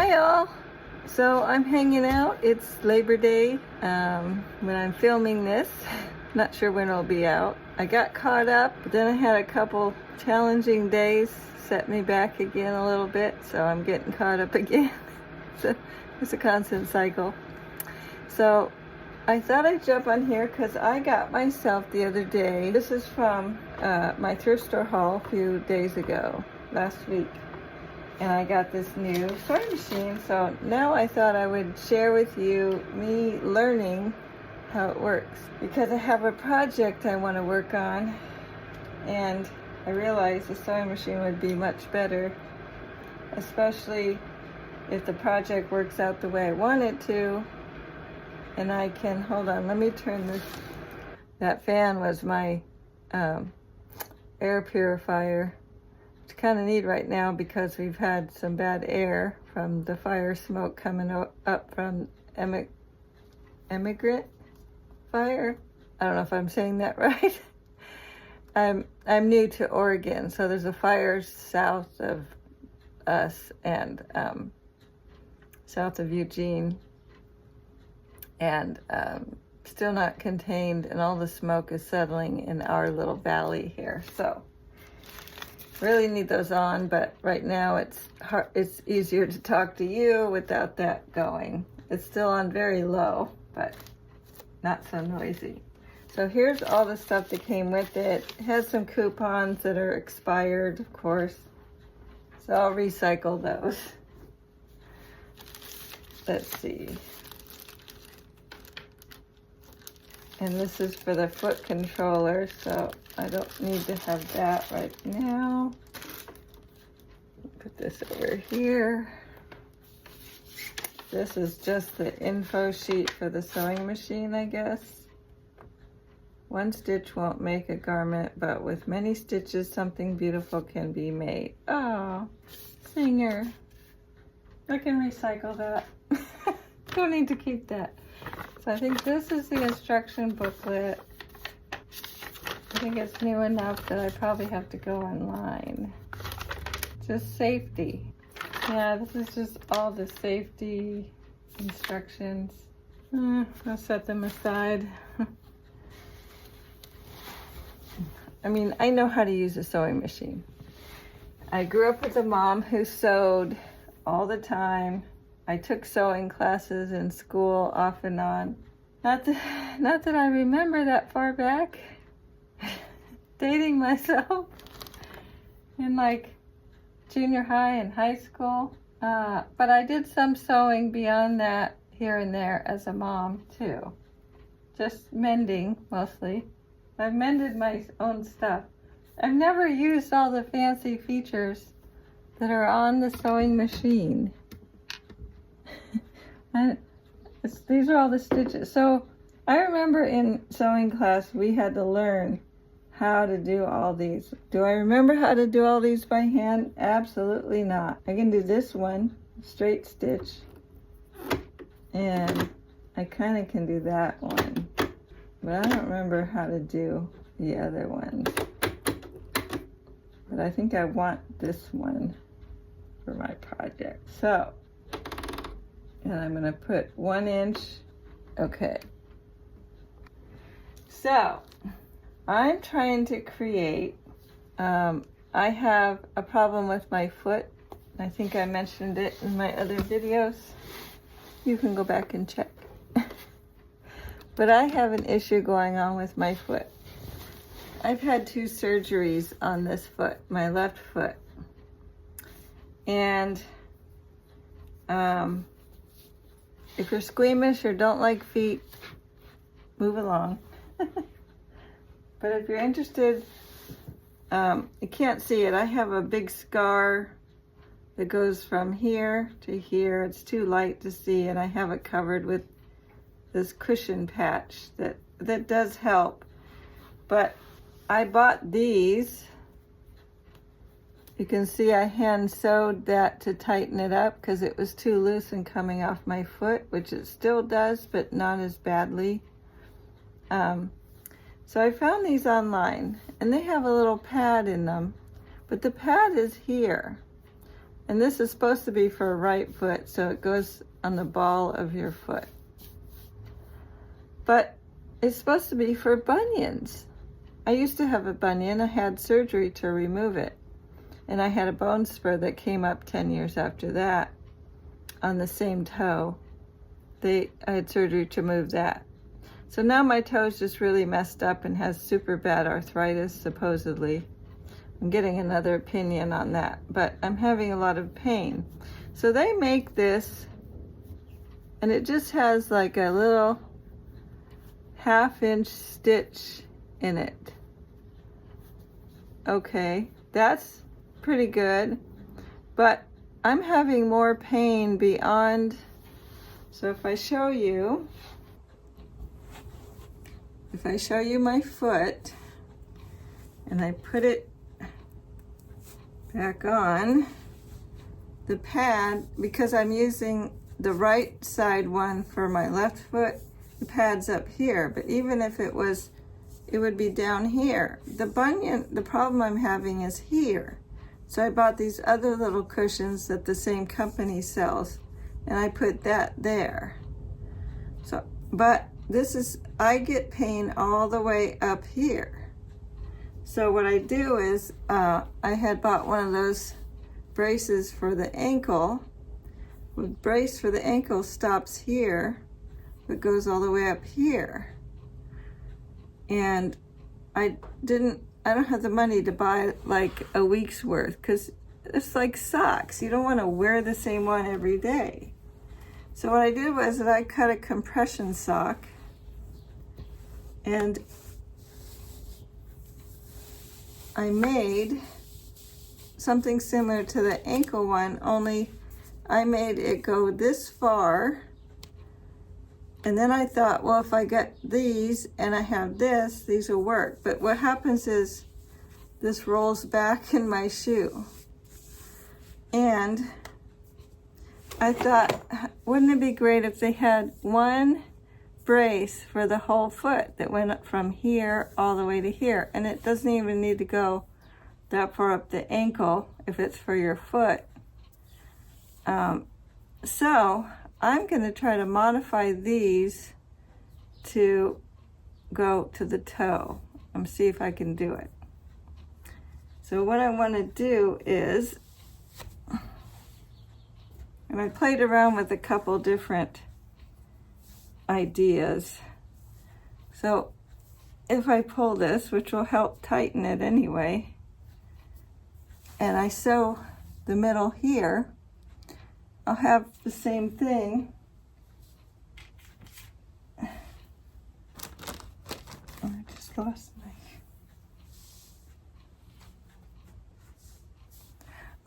Hi all! So I'm hanging out. It's Labor Day when I'm filming this. Not sure when it'll be out. I got caught up, but then I had a couple challenging days, set me back again a little bit, so I'm getting caught up again. So it's a constant cycle. So I thought I'd jump on here because I got myself the other day. This is from my thrift store haul a few days ago, last week. And I got this new sewing machine, so now I thought I would share with you me learning how it works, because I have a project I want to work on, and I realized the sewing machine would be much better, especially if the project works out the way I want it to. And I can, hold on, let me turn this. That fan was my air purifier. It's kind of neat right now because we've had some bad air from the fire smoke coming up from immigrant fire. I don't know if I'm saying that right. I'm new to Oregon, so there's a fire south of us and south of Eugene, and still not contained, and all the smoke is settling in our little valley here. So really need those on, but right now it's easier to talk to you without that going. It's still on very low, but not so noisy. So here's all the stuff that came with it. It has some coupons that are expired, of course, so I'll recycle those. Let's see. And this is for the foot controller, so I don't need to have that right now. Put this over here. This is just the info sheet for the sewing machine, I guess. One stitch won't make a garment, but with many stitches, something beautiful can be made. Oh, singer. I can recycle that. Don't need to keep that. So I think this is the instruction booklet. I think it's new enough that I probably have to go online. Just safety. Yeah, this is just all the safety instructions. I'll set them aside. I mean, I know how to use a sewing machine. I grew up with a mom who sewed all the time. I took sewing classes in school off and on. Not that I remember that far back. Dating myself in like junior high and high school. But I did some sewing beyond that here and there as a mom too. Just mending mostly. I've mended my own stuff. I've never used all the fancy features that are on the sewing machine. These are all the stitches. So I remember in sewing class we had to learn how to do all these. Do I remember how to do all these by hand? Absolutely not. I can do this one, straight stitch, and I kind of can do that one, but I don't remember how to do the other ones. But I think I want this one for my project. So, and I'm gonna put 1 inch. Okay. So, I'm trying to create, I have a problem with my foot. I think I mentioned it in my other videos. You can go back and check. But I have an issue going on with my foot. I've had 2 surgeries on this foot, my left foot. And if you're squeamish or don't like feet, move along. But if you're interested, you can't see it. I have a big scar that goes from here to here. It's too light to see, and I have it covered with this cushion patch that does help. But I bought these. You can see I hand sewed that to tighten it up because it was too loose and coming off my foot, which it still does, but not as badly. So I found these online, and they have a little pad in them, but the pad is here. And this is supposed to be for a right foot, so it goes on the ball of your foot. But it's supposed to be for bunions. I used to have a bunion. I had surgery to remove it. And I had a bone spur that came up 10 years after that on the same toe. I had surgery to remove that. So now my toe's just really messed up and has super bad arthritis, supposedly. I'm getting another opinion on that, but I'm having a lot of pain. So they make this, and it just has like a little 1/2-inch stitch in it. Okay, that's pretty good, but I'm having more pain beyond. So if I show you my foot and I put it back on the pad, because I'm using the right side one for my left foot, the pad's up here, but even if it would be down here. The bunion, the problem I'm having is here. So I bought these other little cushions that the same company sells, and I put that there. So, but I get pain all the way up here. So what I do is, I had bought one of those braces for the ankle. The brace for the ankle stops here, but goes all the way up here. And I don't have the money to buy like a week's worth, because it's like socks. You don't want to wear the same one every day. So what I did was that I cut a compression sock, and I made something similar to the ankle one, only I made it go this far. And then I thought, well, if I get these and I have this, these will work. But what happens is this rolls back in my shoe. And I thought, wouldn't it be great if they had one brace for the whole foot that went up from here all the way to here? And it doesn't even need to go that far up the ankle if it's for your foot. So I'm going to try to modify these to go to the toe and see if I can do it. So what I want to do is, and I played around with a couple different ideas. So if I pull this, which will help tighten it anyway, and I sew the middle here, I'll have the same thing. I just lost my...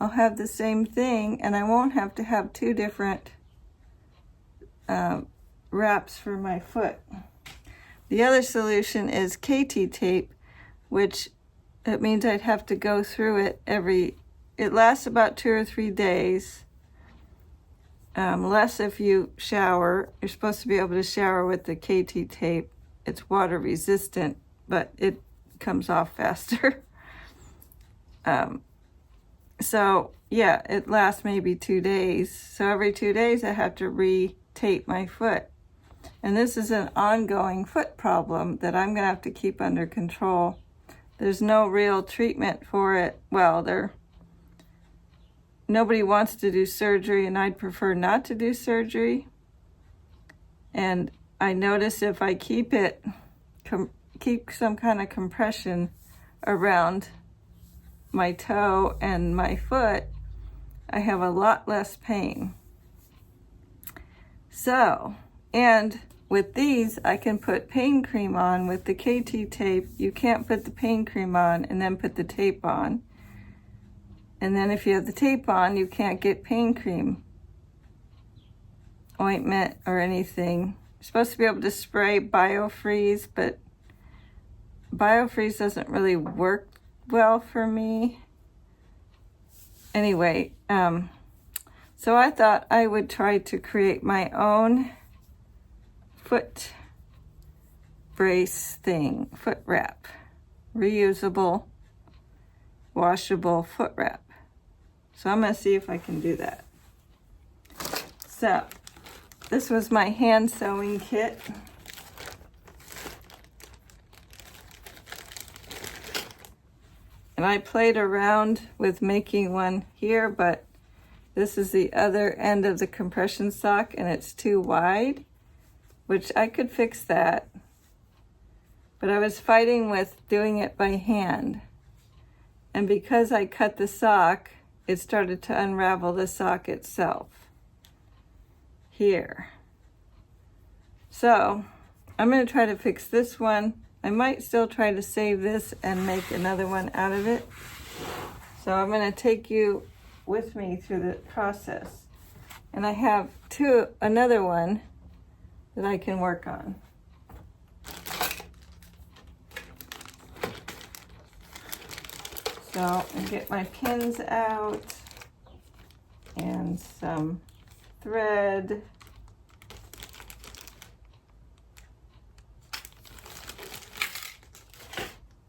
I'll have the same thing, and I won't have to have two different wraps for my foot. The other solution is KT tape, which it means I'd have to go through it it lasts about 2 or 3 days. Less if you shower. You're supposed to be able to shower with the KT tape. It's water resistant, but it comes off faster. So yeah, it lasts maybe 2 days. So every 2 days I have to re-tape my foot. And this is an ongoing foot problem that I'm gonna have to keep under control. There's no real treatment for it. Well, nobody wants to do surgery, and I'd prefer not to do surgery. And I notice if I keep some kind of compression around my toe and my foot, I have a lot less pain. So, and with these, I can put pain cream on. With the KT tape, you can't put the pain cream on and then put the tape on. And then if you have the tape on, you can't get pain cream, ointment, or anything. You're supposed to be able to spray BioFreeze, but BioFreeze doesn't really work well for me. Anyway, so I thought I would try to create my own foot brace thing, foot wrap, reusable, washable foot wrap. So I'm going to see if I can do that. So this was my hand sewing kit. And I played around with making one here, but this is the other end of the compression sock and it's too wide, which I could fix that. But I was fighting with doing it by hand. And because I cut the sock, it started to unravel the sock itself here. So I'm going to try to fix this one. I might still try to save this and make another one out of it. So I'm going to take you with me through the process. And I have another one that I can work on. So I get my pins out and some thread.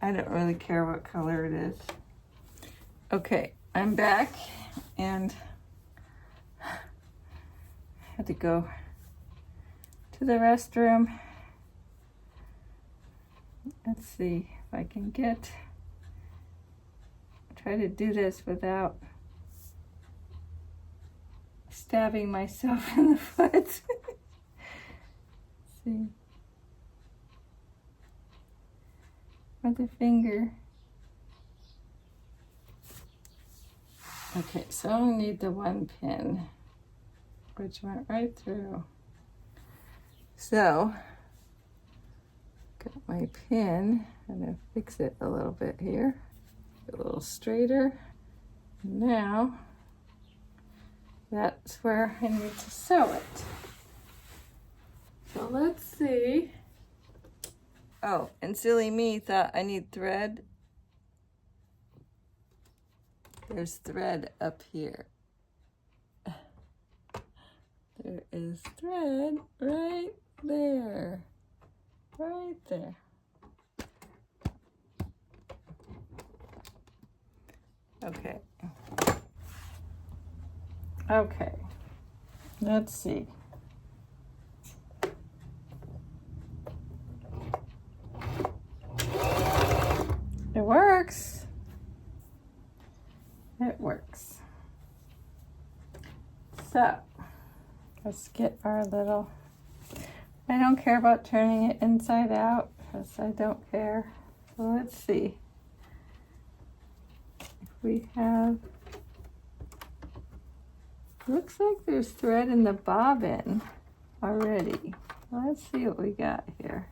I don't really care what color it is. Okay, I'm back and I had to go to the restroom. Let's see if I can try to do this without stabbing myself in the foot. Let's see. With the finger. Okay, so I need the one pin, which went right through. So, got my pin. I'm gonna fix it a little bit here. A little straighter. Now, that's where I need to sew it. So let's see. Oh, and silly me thought I need thread. There's thread up here. There is thread right there. Right there. Okay. Okay. Let's see. It works. It works. So, let's get our little, I don't care about turning it inside out because I don't care. So let's see. We have, looks like there's thread in the bobbin already. Let's see what we got here.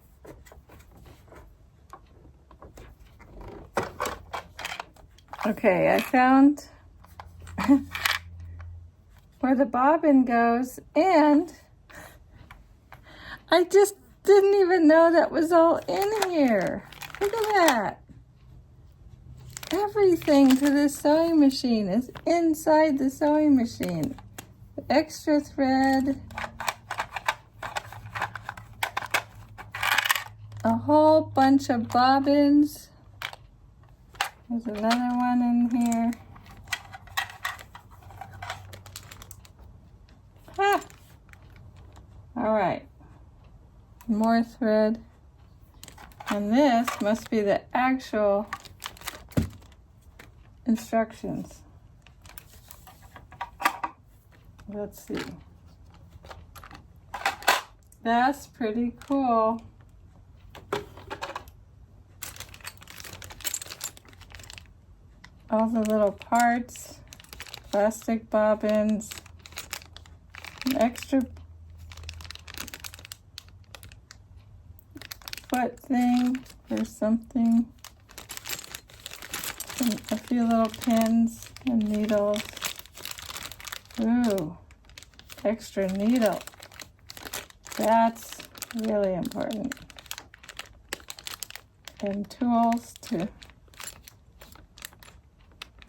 Okay, I found where the bobbin goes, and I just didn't even know that was all in here. Look at that. Everything to this sewing machine is inside the sewing machine. The extra thread, a whole bunch of bobbins. There's another one in here. Ah! All right, more thread. And this must be the actual instructions. Let's see. That's pretty cool. All the little parts, plastic bobbins, an extra foot thing for something, and a few little pins and needles. Ooh, extra needle. That's really important. And tools to,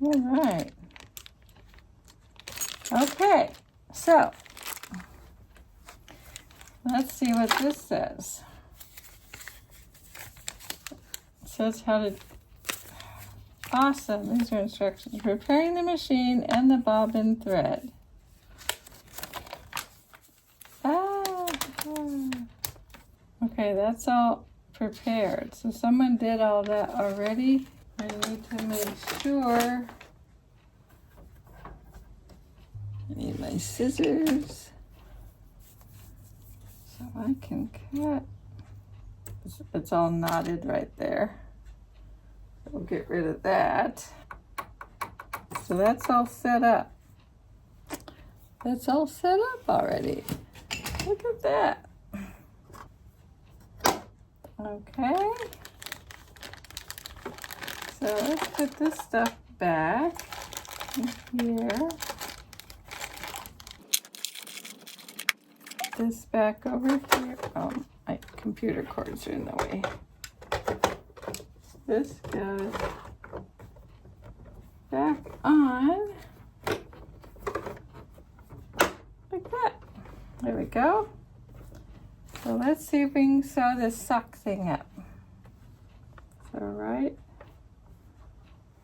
all right. Okay, so let's see what this says. It says how to Awesome. These are instructions. Preparing the machine and the bobbin thread. Okay, that's all prepared. So someone did all that already. I need to make sure. I need my scissors so I can cut. It's all knotted right there. We'll get rid of that. So that's all set up. That's all set up already. Look at that. Okay. So let's put this stuff back in here. This back over here. Oh, my computer cords are in the way. This goes back on like that. There we go. So let's see if we can sew this sock thing up. So right,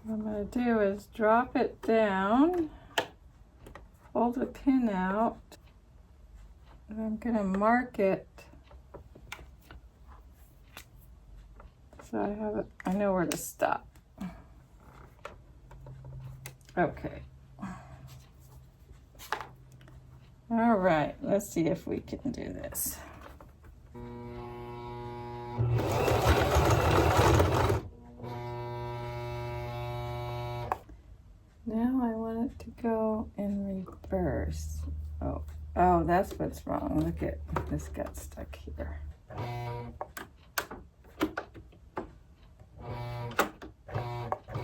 what I'm going to do is drop it down, pull the pin out, and I'm going to mark it so I have it. I know where to stop. Okay. All right, let's see if we can do this. Now I want it to go in reverse. Oh, that's what's wrong. Look at this, got stuck here.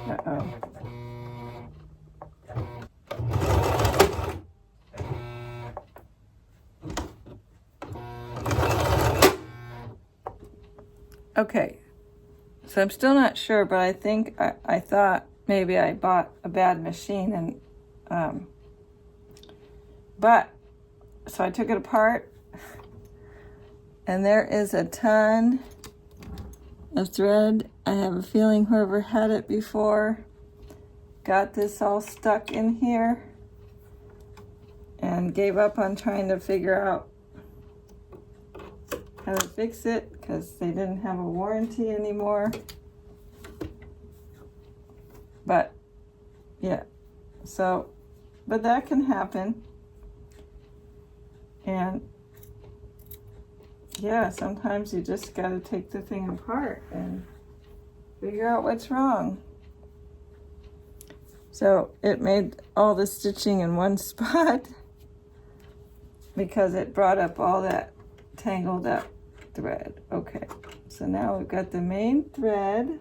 Uh-oh. Okay, so I'm still not sure, but I think I thought maybe I bought a bad machine, and so I took it apart, and there is a ton of thread. I have a feeling whoever had it before got this all stuck in here and gave up on trying to figure out how to fix it because they didn't have a warranty anymore. But yeah, so, but that can happen. And yeah, sometimes you just got to take the thing apart and figure out what's wrong. So it made all the stitching in one spot because it brought up all that tangled up thread. Okay, so now we've got the main thread.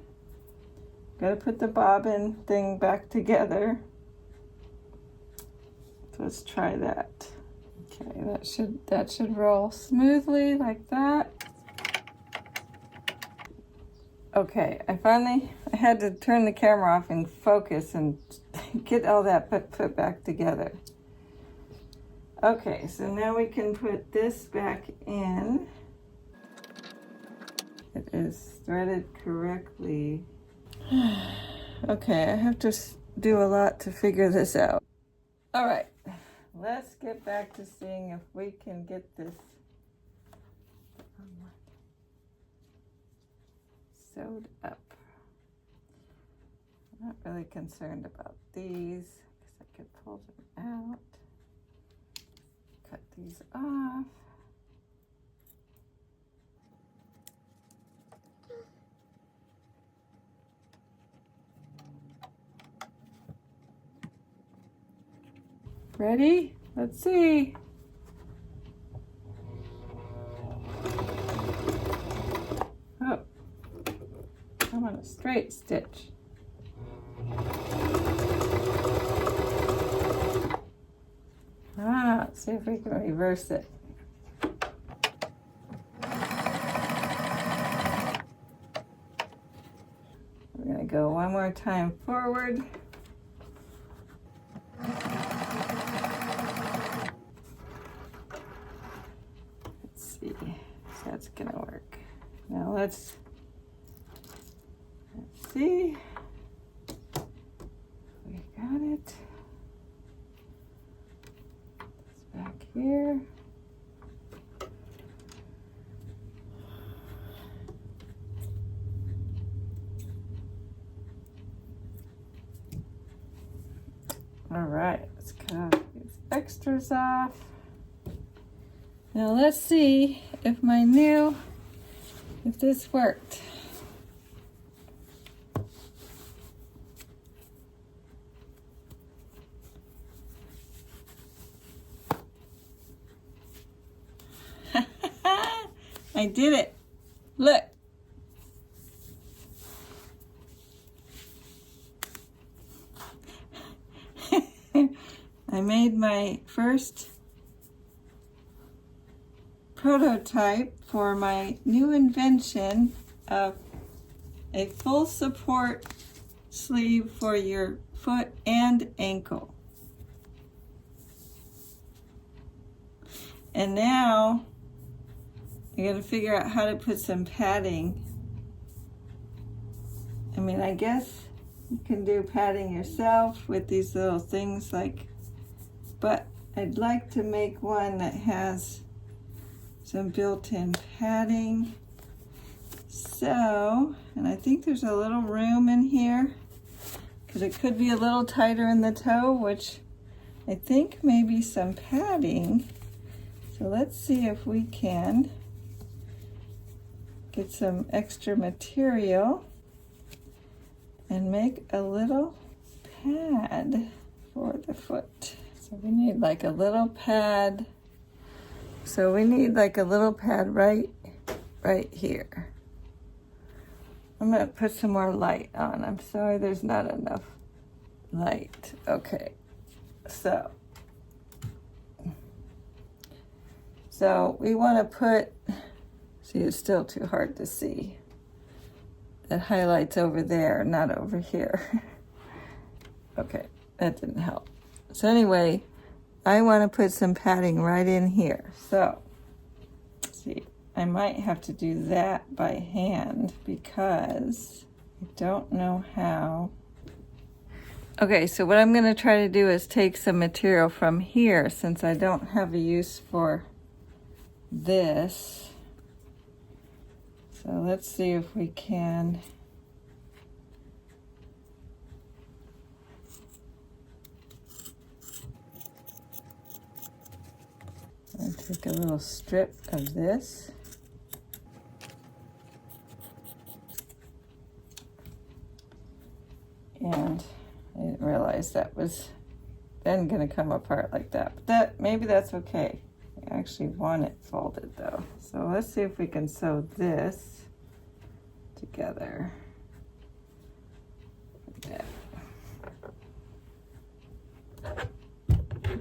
Got to put the bobbin thing back together. So let's try that. Okay, that should roll smoothly like that. Okay, I had to turn the camera off and focus and get all that put back together. Okay, so now we can put this back in. It is threaded correctly. Okay, I have to do a lot to figure this out. All right, let's get back to seeing if we can get this sewed up. I'm not really concerned about these because I could pull them out. Cut these off. Ready? Let's see. Oh, I'm on a straight stitch. Let's see if we can reverse it. We're going to go one more time forward. Let's see if that's going to work. Now let's see. here. All right, let's cut these extras off. Now let's see if this worked. I did it. Look. I made my first prototype for my new invention of a full support sleeve for your foot and ankle. And now I gotta figure out how to put some padding. I mean, I guess you can do padding yourself with these little things but I'd like to make one that has some built-in padding. So, and I think there's a little room in here because it could be a little tighter in the toe, which I think maybe some padding. So let's see if we can get some extra material and make a little pad for the foot. So we need like a little pad. So we need like a little pad right here. I'm gonna put some more light on. I'm sorry there's not enough light. Okay, so we wanna put, see, it's still too hard to see. That highlight's over there, not over here. Okay, that didn't help. So anyway, I want to put some padding right in here. So, see, I might have to do that by hand because I don't know how. Okay, so what I'm going to try to do is take some material from here since I don't have a use for this. So let's see if we can. I'll take a little strip of this. And I didn't realize that was then gonna come apart like that. But maybe that's okay. I actually want it folded though. So let's see if we can sew this together. Yeah.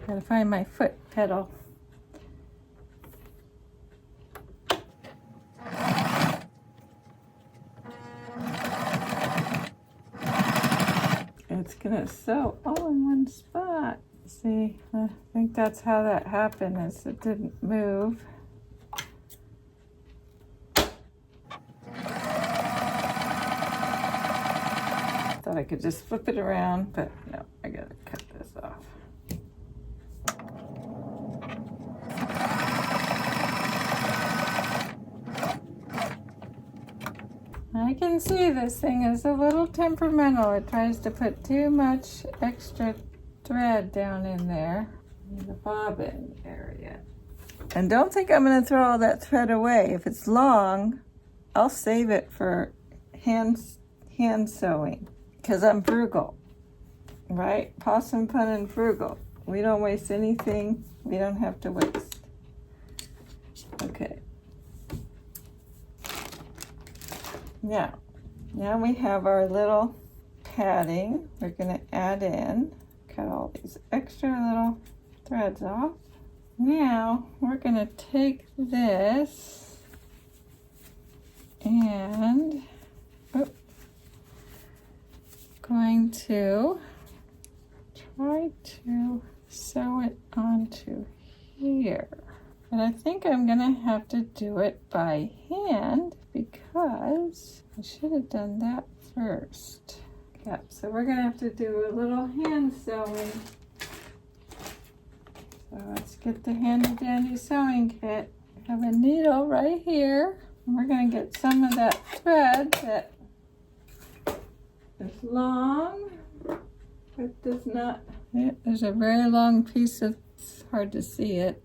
Gotta find my foot pedal. It's gonna sew all in one spot. See, I think that's how that happened, is it didn't move. Thought I could just flip it around, but no, I gotta cut this off. I can see this thing is a little temperamental. It tries to put too much extra thread down in there in the bobbin area. And don't think I'm going to throw all that thread away. If it's long, I'll save it for hand sewing because I'm frugal, right? Pawsom, pun, and frugal. We don't waste anything. We don't have to waste. Okay. Now we have our little padding. We're going to add in, cut all these extra little threads off. Now we're going to take this and going to try to sew it onto here. But I think I'm gonna have to do it by hand because I should have done that first. Yep, so we're gonna have to do a little hand sewing. So let's get the handy dandy sewing kit. I have a needle right here. And we're going to get some of that thread that is long, but does not. There's a very long piece of, it's hard to see it.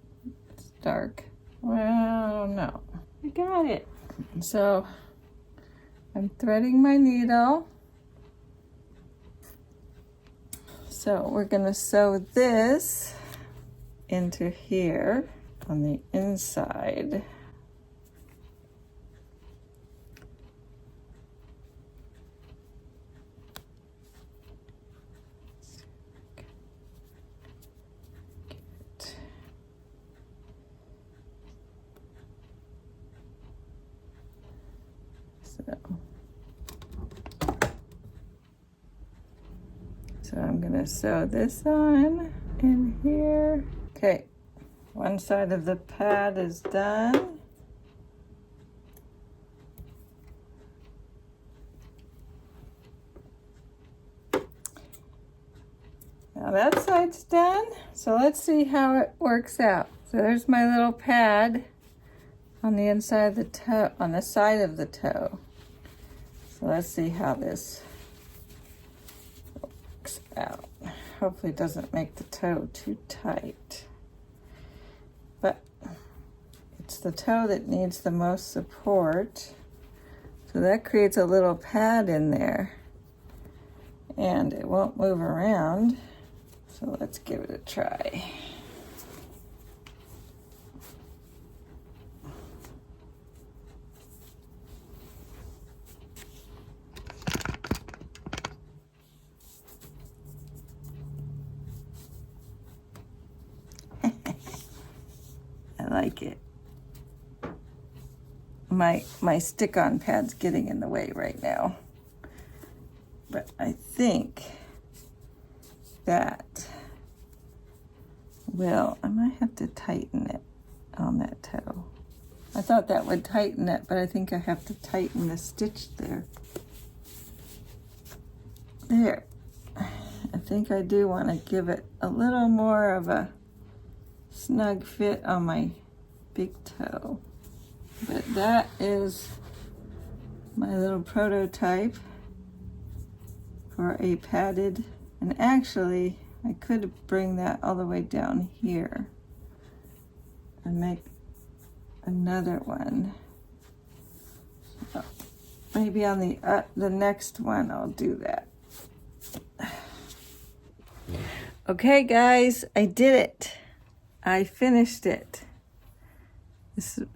It's dark. Well, no. I got it. So I'm threading my needle. So we're going to sew this into here on the inside. So I'm going to sew this on in here. Okay, one side of the pad is done. Now that side's done. So let's see how it works out. So there's my little pad on the inside of the toe, on the side of the toe. So let's see how this works out. Hopefully it doesn't make the toe too tight. But it's the toe that needs the most support. So that creates a little pad in there. And it won't move around. So let's give it a try. I like it. My stick-on pad's getting in the way right now. But I think that I might have to tighten it on that toe. I thought that would tighten it, but I think I have to tighten the stitch there. There. I think I do want to give it a little more of a snug fit on my big toe. But that is my little prototype for a padded, and actually I could bring that all the way down here and make another one. So maybe on the next one I'll do that. Okay guys, I did it. I finished it.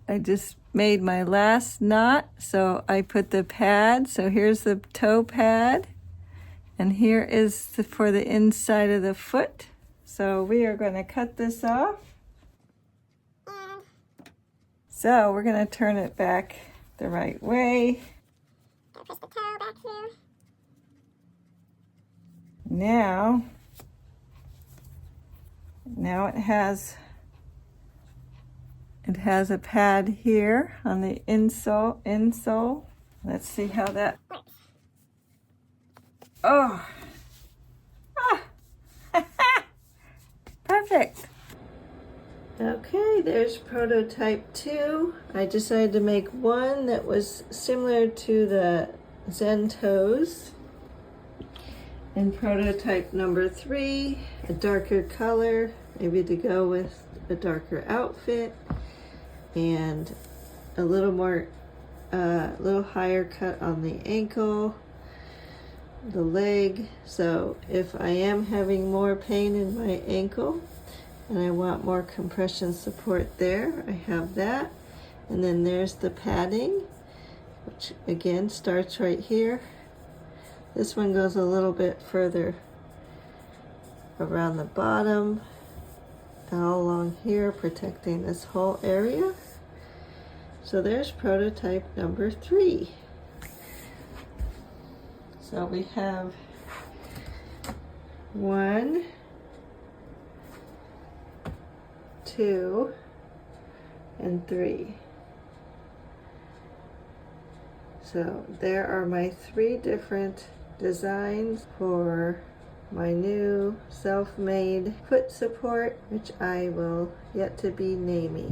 I just made my last knot, so I put the pad. So here's the toe pad, and here is for the inside of the foot. So we are going to cut this off. So we're going to turn it back the right way. Push the toe back here. Now it has a pad here on the insole. Let's see how that. Oh, perfect. Okay, there's prototype 2. I decided to make one that was similar to the Zen toes. And prototype number 3, a darker color, maybe to go with a darker outfit, and a little more, little higher cut on the ankle, the leg. So if I am having more pain in my ankle and I want more compression support there, I have that. And then there's the padding, which again starts right here. This one goes a little bit further around the bottom, all along here, protecting this whole area. So there's prototype number 3. So we have 1, 2, and 3. So there are my 3 different designs for my new self-made foot support, which I will yet to be naming.